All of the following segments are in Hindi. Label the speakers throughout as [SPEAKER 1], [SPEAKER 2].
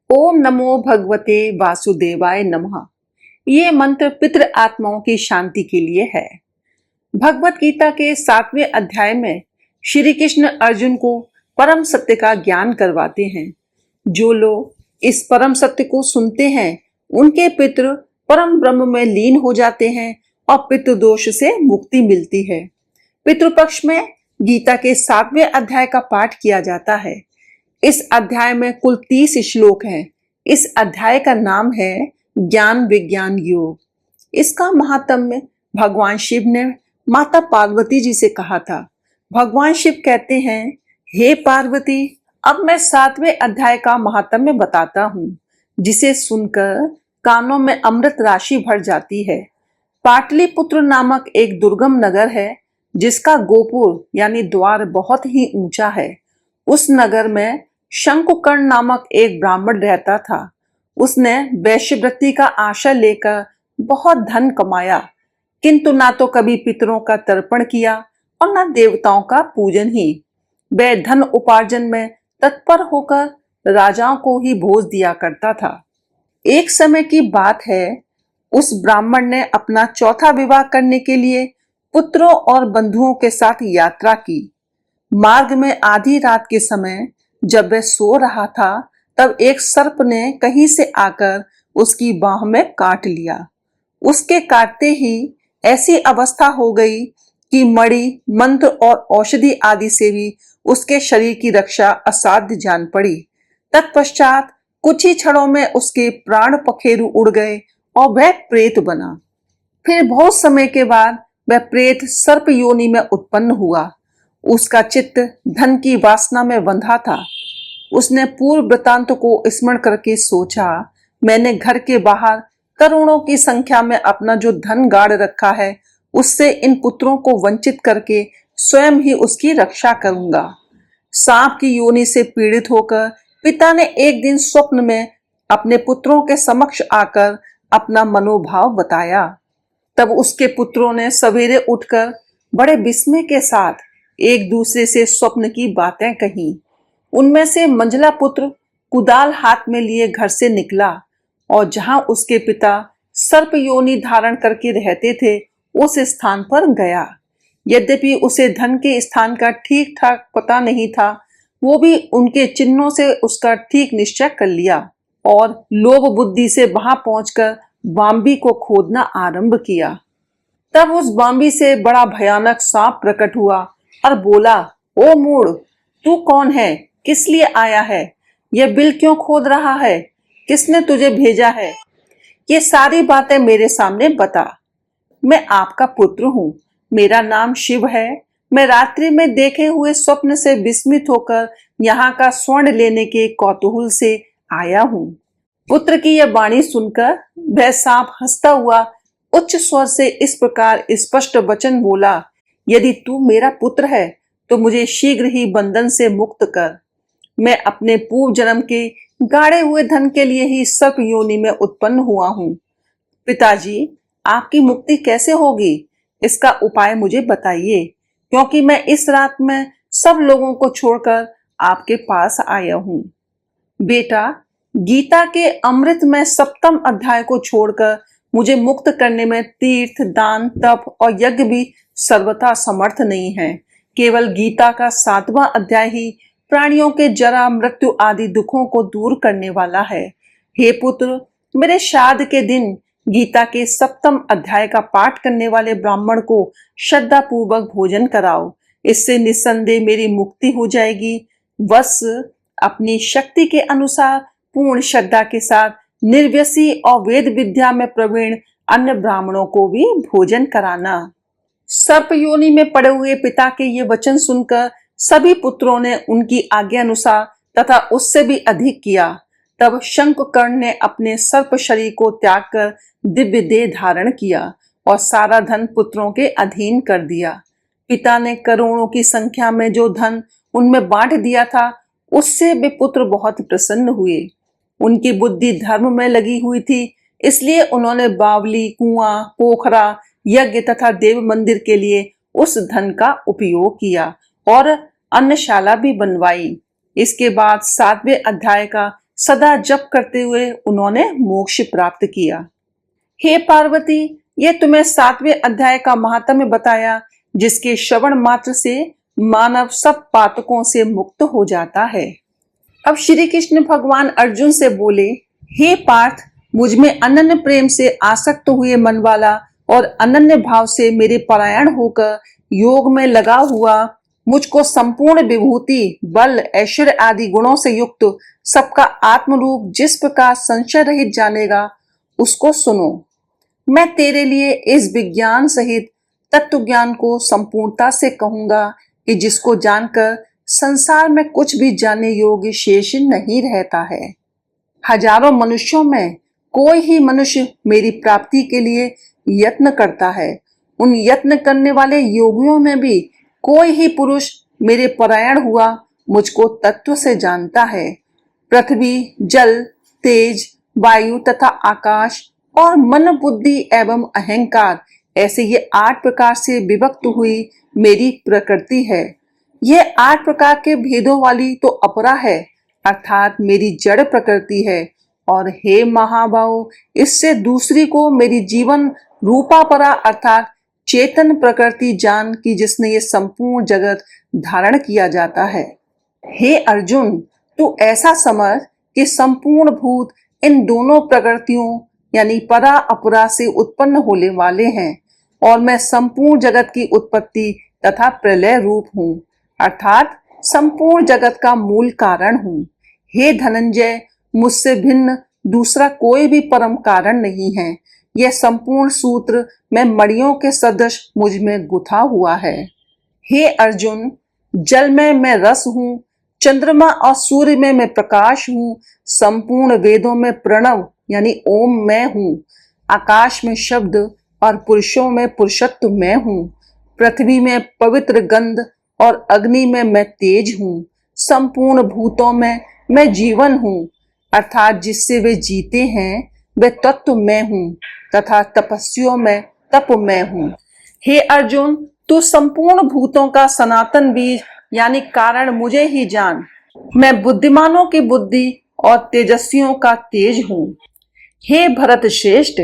[SPEAKER 1] ओम नमो भगवते वासुदेवाय नमः। ये मंत्र पितृ आत्माओं की शांति के लिए है। भगवत गीता के 7वें अध्याय में श्री कृष्ण अर्जुन को परम सत्य का ज्ञान करवाते हैं। जो लोग इस परम सत्य को सुनते हैं उनके पितृ परम ब्रह्म में लीन हो जाते हैं और पितृदोष से मुक्ति मिलती है। पितृपक्ष में गीता के 7वें अध्याय का पाठ किया जाता है। इस अध्याय में कुल 30 श्लोक हैं। इस अध्याय का नाम है ज्ञान विज्ञान योग। इसका महात्म्य भगवान शिव ने माता पार्वती जी से कहा था। भगवान शिव कहते हैं, हे पार्वती, अब मैं 7वें अध्याय का महात्म्य बताता हूँ, जिसे सुनकर कानों में अमृत राशि भर जाती है। पाटलिपुत्र नामक एक दुर्गम नगर है, जिसका गोपुर यानी द्वार बहुत ही ऊंचा है। उस नगर में शंकुकर्ण नामक एक ब्राह्मण रहता था। उसने वैश्यवृत्ति का आशा लेकर बहुत धन कमाया, किंतु ना तो कभी पितरों का तर्पण किया और ना देवताओं का पूजन ही। वह धन उपार्जन में तत्पर होकर राजाओं को ही भोज दिया करता था। एक समय की बात है, उस ब्राह्मण ने अपना चौथा विवाह करने के लिए पुत्रों और बंधुओं के साथ यात्रा की। मार्ग में आधी रात के समय जब वह सो रहा था, तब एक सर्प ने कहीं से आकर उसकी बाह में काट लिया। उसके काटते ही ऐसी अवस्था हो गई कि मणि, मंत्र और औषधि आदि से भी उसके शरीर की रक्षा असाध्य जान पड़ी। तत्पश्चात कुछ ही क्षणों में उसके प्राण पखेरु उड़ गए और वह प्रेत बना। फिर बहुत समय के बाद वह प्रेत सर्प योनि में उत्पन्न हुआ। उसका चित्त धन की वासना में बंधा था। उसने पूर्व वृतांत को स्मरण करके सोचा, मैंने घर के बाहर करोड़ों की संख्या में अपना जो धन गाड़ रखा है, उससे इन पुत्रों को वंचित करके स्वयं ही उसकी रक्षा करूंगा। सांप की योनि से पीड़ित होकर पिता ने एक दिन स्वप्न में अपने पुत्रों के समक्ष आकर अपना मनोभाव बताया। तब उसके पुत्रों ने सवेरे उठकर बड़े विस्मय के साथ एक दूसरे से स्वप्न की बातें कही। उनमें से मंझला पुत्र कुदाल हाथ में लिए घर से निकला और जहां उसके पिता सर्प योनि धारण करके रहते थे, उस स्थान पर गया। यद्यपि उसे धन के स्थान का ठीक ठाक पता नहीं था, वो भी उनके चिन्हों से उसका ठीक निश्चय कर लिया और लोभ बुद्धि से वहां पहुंचकर बाम्बी को खोदना आरंभ किया। तब उस बाम्बी से बड़ा भयानक सांप प्रकट हुआ और बोला, ओ मूढ़, तू कौन है? किस लिए आया है? यह बिल क्यों खोद रहा है? किसने तुझे भेजा है? ये सारी बातें मेरे सामने बता। मैं आपका पुत्र हूँ। मेरा नाम शिव है। मैं रात्रि में देखे हुए स्वप्न से विस्मित होकर यहाँ का स्वर्ण लेने के कौतूहल से आया हूँ। पुत्र की यह वाणी सुनकर वह सांप हंसता हुआ उच्च स्वर से इस प्रकार स्पष्ट वचन बोला, यदि तू मेरा पुत्र है तो मुझे शीघ्र ही बंधन से मुक्त कर। मैं अपने पूर्व जन्म के गाड़े हुए धन के लिए ही सर्प योनि में उत्पन्न हुआ हूँ। पिताजी, आपकी मुक्ति कैसे होगी? इसका उपाय मुझे बताइए, क्योंकि मैं इस रात में सब लोगों को छोड़कर आपके पास आया हूँ। बेटा, गीता के अमृत में 7वें अध्याय को छोड़कर मुझे मुक्त करने में तीर्थ, दान, तप और यज्ञ भी सर्वथा समर्थ नहीं है। केवल गीता का 7वां अध्याय ही प्राणियों के जरा, मृत्यु आदि दुखों को दूर करने वाला है। हे पुत्र, मेरे श्राद्ध के दिन गीता के 7वें अध्याय का पाठ करने वाले ब्राह्मण को श्रद्धा पूर्वक भोजन कराओ। इससे निस्संदेह मेरी मुक्ति हो जाएगी। बस अपनी शक्ति के अनुसार पूर्ण श्रद्धा के साथ निर्व्यसी और वेद विद्या में प्रवीण अन्य ब्राह्मणों को भी भोजन कराना। सर्प योनि में पड़े हुए पिता के ये वचन सुनकर सभी पुत्रों ने उनकी आज्ञा अनुसार तथा उससे भी अधिक किया। तब शंकुकर्ण ने अपने सर्प शरीर को त्याग कर दिव्य देह धारण किया और सारा धन पुत्रों के अधीन कर दिया। पिता ने करोड़ों की संख्या में जो धन उनमें बांट दिया था, उससे वे पुत्र बहुत प्रसन्न हुए। उनकी बुद्धि धर्म में लगी हुई थी, इसलिए उन्होंने बावली, कुआं, पोखरा, यज्ञ तथा देव मंदिर के लिए उस धन का उपयोग किया और अन्नशाला भी बनवाई। इसके बाद 7वें अध्याय का सदा जप करते हुए उन्होंने मोक्ष प्राप्त किया। हे पार्वती, ये तुम्हें 7वें अध्याय का महात्म्य बताया, जिसके श्रवण मात्र से मानव सब पातकों से मुक्त हो जाता है। अब श्री कृष्ण भगवान अर्जुन से बोले, हे पार्थ, मुझ में अनन्य प्रेम से आसक्त हुए मन वाला और अनन्य भाव से मेरे परायण होकर योग में लगा हुआ, मुझको संपूर्ण विभूति, बल, ऐश्वर्य आदि गुणों से युक्त सबका आत्मरूप जिस प्रकार संशय रहित जानेगा, उसको सुनो। मैं तेरे लिए इस विज्ञान सहित तत्व ज्ञान को संपूर्णता से कहूंगा कि जिसको जानकर संसार में कुछ भी जानने योग्य शेष नहीं रहता है। हजारों मनुष्यों में कोई ही मनुष्य मेरी प्राप्ति के लिए यत्न करता है। उन यत्न करने वाले योगियों में भी कोई ही पुरुष मेरे परायण हुआ मुझको तत्व से जानता है। पृथ्वी, जल, तेज, वायु तथा आकाश और मन, बुद्धि एवं अहंकार, ऐसे ये 8 प्रकार से विभक्त हुई मेरी प्रकृति है। ये 8 प्रकार के भेदों वाली तो अपरा है, अर्थात मेरी जड़ प्रकृति है। और हे महाबाहो, इससे दूसरी को मेरी जीवन रूपापरा अर्थात चेतन प्रकृति जान की, जिसने ये संपूर्ण जगत धारण किया जाता है। हे अर्जुन, तू ऐसा समझ कि संपूर्ण भूत इन दोनों प्रकृतियों यानी परा अपरा से उत्पन्न होने वाले हैं, और मैं संपूर्ण जगत की उत्पत्ति तथा प्रलय रूप हूँ, अर्थात संपूर्ण जगत का मूल कारण हूँ। हे धनंजय, मुझसे भिन्न दूसरा कोई भी परम कारण नहीं है। यह संपूर्ण सूत्र मैं मणियों के सदृश मुझ में गुथा हुआ है। हे अर्जुन, जल में मैं रस हूँ, चंद्रमा और सूर्य में मैं प्रकाश हूँ, संपूर्ण वेदों में प्रणव यानी ओम मैं हूँ, आकाश में शब्द और पुरुषों में पुरुषत्व मैं हूँ, पृथ्वी में पवित्र गंध और अग्नि में मैं तेज हूँ, संपूर्ण भूतों में मैं जीवन हूँ, अर्थात जिससे वे जीते हैं वे तत्व मैं हूँ, तथा तपस्वियों में तप मैं हूँ। हे अर्जुन, तू संपूर्ण भूतों का सनातन बीज यानी कारण मुझे ही जान। मैं बुद्धिमानों की बुद्धि और तेजस्वियों का तेज हूँ। हे भरत श्रेष्ठ,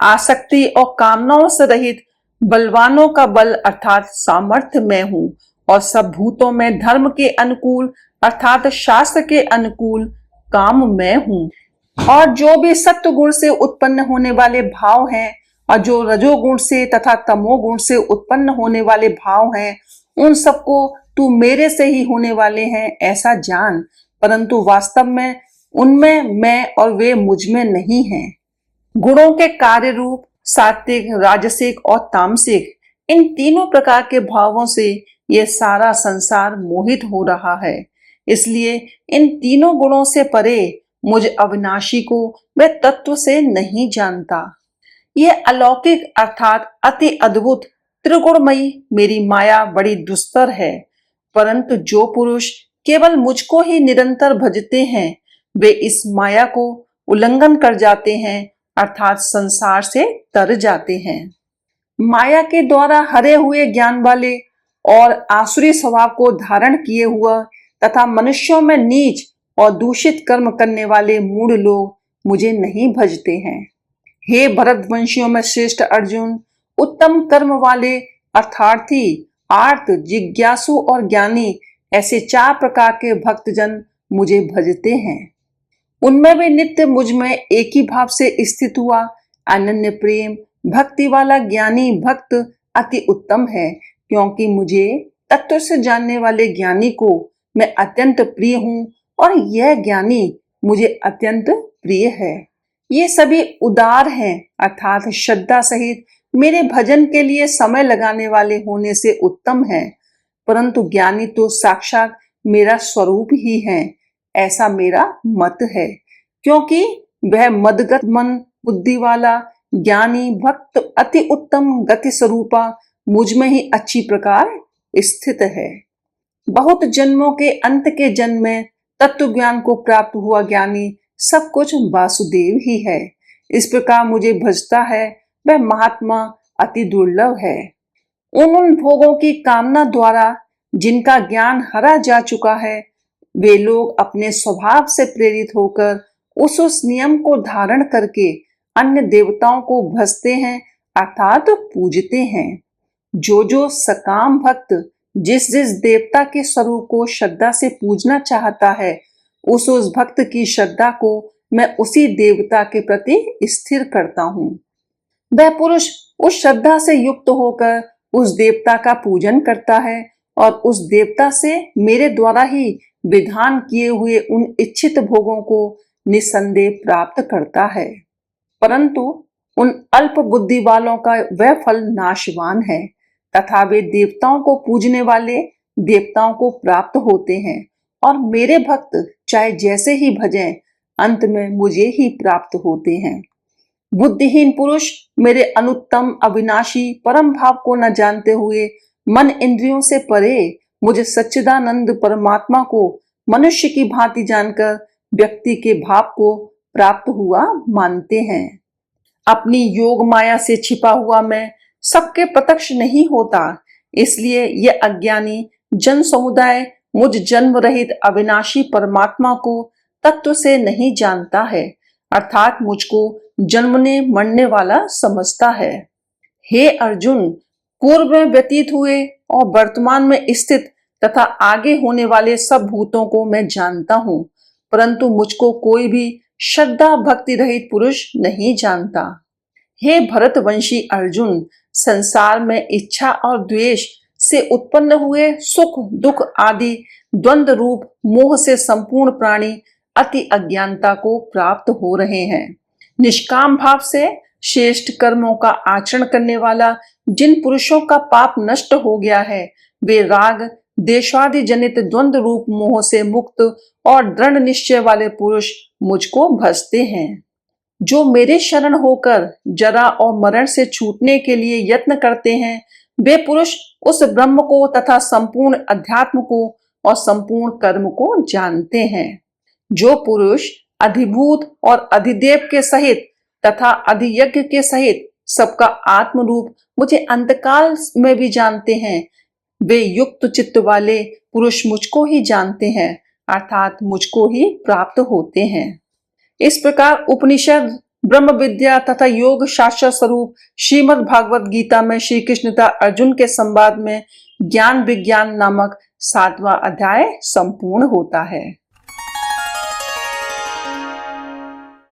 [SPEAKER 1] आसक्ति और कामनाओं से रहित बलवानों का बल अर्थात सामर्थ्य मैं हूँ, और सब भूतों में धर्म के अनुकूल अर्थात शास्त्र के अनुकूल काम मैं हूँ। और जो भी सत्व गुण से उत्पन्न होने वाले भाव हैं और जो रजोगुण से तथा तमोगुण से उत्पन्न होने वाले भाव हैं, उन सबको तू मेरे से ही होने वाले हैं ऐसा जान, परंतु वास्तव में उनमें मैं और वे मुझ में नहीं हैं। गुणों के कार्य रूप सात्विक, राजसिक और तामसिक, इन तीनों प्रकार के भावों से ये सारा संसार मोहित हो रहा है। इसलिए इन तीनों गुणों से परे मुझ अविनाशी को मैं तत्व से नहीं जानता। यह अलौकिक अर्थात अति अद्भुत त्रिगुणमयी मेरी माया बड़ी दुस्तर है, परंतु जो पुरुष केवल मुझको ही निरंतर भजते हैं वे इस माया को उल्लंघन कर जाते हैं, अर्थात संसार से तर जाते हैं। माया के द्वारा हरे हुए ज्ञान वाले और आसुरी स्वभाव को धारण किए हुआ तथा मनुष्यों में नीच और दूषित कर्म करने वाले मूढ़ लोग मुझे नहीं भजते हैं। हे भरतवंशियों में श्रेष्ठ अर्जुन, उत्तम कर्म वाले अर्थार्थी, आर्त, जिज्ञासु और ज्ञानी, ऐसे 4 प्रकार के भक्तजन मुझे भजते हैं। उनमें भी नित्य मुझ में एक ही भाव से स्थित हुआ अनन्य प्रेम भक्ति वाला ज्ञानी भक्त अति उत्तम है, क्योंकि मुझे तत्व से जानने वाले ज्ञानी को मैं अत्यंत प्रिय हूँ और यह ज्ञानी मुझे अत्यंत प्रिय है। ये सभी उदार हैं, अर्थात श्रद्धा सहित मेरे भजन के लिए समय लगाने वाले होने से उत्तम है, परंतु ज्ञानी तो साक्षात मेरा स्वरूप ही है, ऐसा मेरा मत है, क्योंकि वह मदगत मन बुद्धि वाला ज्ञानी भक्त अति उत्तम गति स्वरूपा मुझ में ही अच्छी प्रकार स्थित है। बहुत जन्मों के अंत के जन्म में तत्व ज्ञान को प्राप्त हुआ ज्ञानी सब कुछ वासुदेव ही है। इस प्रकार मुझे भजता है वह महात्मा अति दुर्लभ है। उन भोगों की कामना द्वारा जिनका ज्ञान हरा जा चुका है वे लोग अपने स्वभाव से प्रेरित होकर उस नियम को धारण करके अन्य देवताओं को भजते हैं अर्थात पूजते हैं। जो सकाम भक्त जिस देवता के स्वरूप को श्रद्धा से पूजना चाहता है, उस भक्त की श्रद्धा को मैं उसी देवता के प्रति स्थिर करता हूँ। वह पुरुष उस श्रद्धा से युक्त होकर उस देवता का पूजन करता है और उस देवता से मेरे द्वारा ही विधान किए हुए उन इच्छित भोगों को निसंदेह प्राप्त करता है। परंतु उन अल्प बुद्धि वालों का वह फल नाशवान है तथा वे देवताओं को पूजने वाले देवताओं को प्राप्त होते हैं और मेरे भक्त चाहे जैसे ही भजें अंत में मुझे ही प्राप्त होते हैं। बुद्धिहीन पुरुष मेरे अनुत्तम अविनाशी परम भाव को न जानते हुए मन इंद्रियों से परे मुझे सच्चिदानंद परमात्मा को मनुष्य की भांति जानकर व्यक्ति के भाव को प्राप्त हुआ मानते हैं। अपनी योग माया से छिपा हुआ मैं सबके प्रत्यक्ष नहीं होता, इसलिए यह अज्ञानी जन समुदाय मुझ जन्म रहित अविनाशी परमात्मा को तत्व से नहीं जानता है, अर्थात मुझको जन्मने मरने वाला समझता है। हे अर्जुन, पूर्व में व्यतीत हुए और वर्तमान में स्थित तथा आगे होने वाले सब भूतों को मैं जानता हूँ, परंतु मुझको कोई भी श्रद्धा भक्ति रहित पुरुष नहीं जानता। हे भरतवंशी अर्जुन, संसार में इच्छा और द्वेष से उत्पन्न हुए सुख दुख आदि द्वंद्व रूप मोह से संपूर्ण प्राणी अति अज्ञानता को प्राप्त हो रहे हैं। निष्काम भाव से श्रेष्ठ कर्मों का आचरण करने वाला जिन पुरुषों का पाप नष्ट हो गया है, वे राग देशादि जनित द्वंद्व रूप मोह से मुक्त और दृढ़ निश्चय वाले पुरुष मुझको भजते हैं। जो मेरे शरण होकर जरा और मरण से छूटने के लिए यत्न करते हैं, वे पुरुष उस ब्रह्म को तथा संपूर्ण अध्यात्म को और संपूर्ण कर्म को जानते हैं। जो पुरुष अधिभूत और अधिदेव के सहित तथा अधियज्ञ के सहित सबका आत्म रूप मुझे अंतकाल में भी जानते हैं, वे युक्त चित्त वाले पुरुष मुझको ही जानते हैं, अर्थात मुझको ही प्राप्त होते हैं। इस प्रकार उपनिषद ब्रह्म विद्या तथा योग शास्त्र स्वरूप श्रीमद् भागवत गीता में श्री कृष्ण तथा अर्जुन के संवाद में ज्ञान विज्ञान नामक 7वां अध्याय संपूर्ण होता है।